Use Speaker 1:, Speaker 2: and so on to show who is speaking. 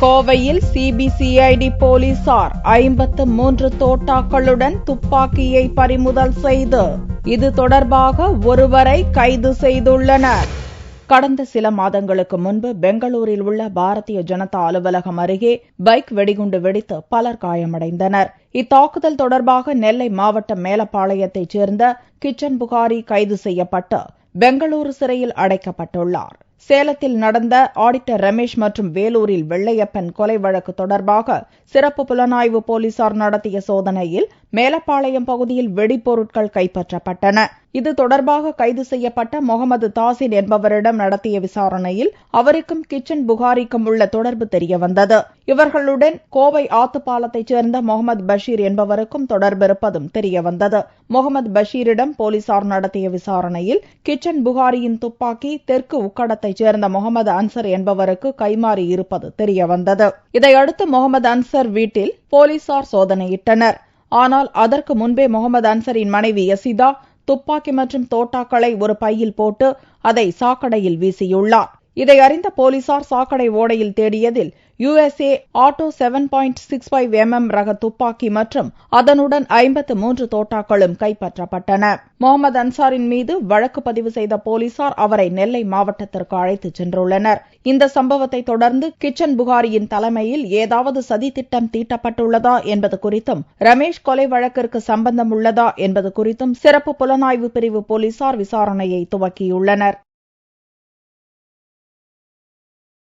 Speaker 1: கோவையில் சிபிசிஐடி போலீசார் 53 தோட்டாக்களுடன் துப்பாக்கியை பறிமுதல் செய்து இது தொடர்பாக ஒருவரை கைது செய்துள்ளனர். கடந்த சில மாதங்களுக்கு முன்பு பெங்களூரில் உள்ள பாரதிய ஜனதா அலுவலகம் அருகே பைக் வெடிகுண்டு வெடித்து பலர் காயமடைந்தனர். இத்தாக்குதல் தொடர்பாக நெல்லை மாவட்டம் மேலப்பாளையத்தைச் சேர்ந்த கிச்சன் புகாரி கைது செய்யப்பட்டு பெங்களூரு சிறையில் அடைக்கப்பட்டுள்ளார். சேலத்தில் நடந்த ஆடிட்டர் ரமேஷ் மற்றும் வேலூரில் வெள்ளையப்பன் கொலை வழக்கு தொடர்பாக சிறப்பு புலனாய்வு போலீசார் நடத்திய சோதனையில் மேலப்பாளையம் பகுதியில் வெடிப்பொருட்கள் கைப்பற்றப்பட்டன. இது தொடர்பாக கைது செய்யப்பட்ட முகமது தாசின் என்பவரிடம் நடத்திய விசாரணையில் அவருக்கும் கிச்சன் புகாரிக்கும் உள்ள தொடர்பு தெரியவந்தது. இவர்களுடன் கோவை ஆத்துப்பாலத்தைச் சேர்ந்த முகமது பஷீர் என்பவருக்கும் தொடர்பு இருப்பதும் தெரியவந்தது. முகமது பஷீரிடம் போலீசார் நடத்திய விசாரணையில் கிச்சன் புகாரியின் துப்பாக்கி தெற்கு உக்கடத்தைச் சேர்ந்த முகமது அன்சர் என்பவருக்கு கைமாறி இருப்பது தெரியவந்தது. இதையடுத்து முகமது அன்சர் வீட்டில் போலீசார் சோதனையிட்டனர். ஆனால் அதற்கு முன்பே முகமது அன்சரின் மனைவி யசிதா துப்பாக்கி மற்றும் தோட்டாக்களை ஒரு பையில் போட்டு அதை சாக்கடையில் வீசியுள்ளார். இதை அறிந்த போலீசார் சாக்கடை ஓடையில் தேடியதில் USA ஆட்டோ 7.65 mm ரக துப்பாக்கி மற்றும் அதனுடன் 53 தோட்டாக்களும் கைப்பற்றப்பட்டன. முகமது அன்சாரின் மீது வழக்கு பதிவு செய்த போலீசார் அவரை நெல்லை மாவட்டத்திற்கு அழைத்துச் சென்றுள்ளனர். இந்த சம்பவத்தை தொடர்ந்து கிச்சன் புகாரியின் தலைமையில் ஏதாவது சதி திட்டம் தீட்டப்பட்டுள்ளதா என்பது குறித்தும் ரமேஷ் கொலை வழக்கிற்கு சம்பந்தம் உள்ளதா என்பது குறித்தும் சிறப்பு புலனாய்வு பிரிவு போலீசார் விசாரணையை துவக்கியுள்ளனர்.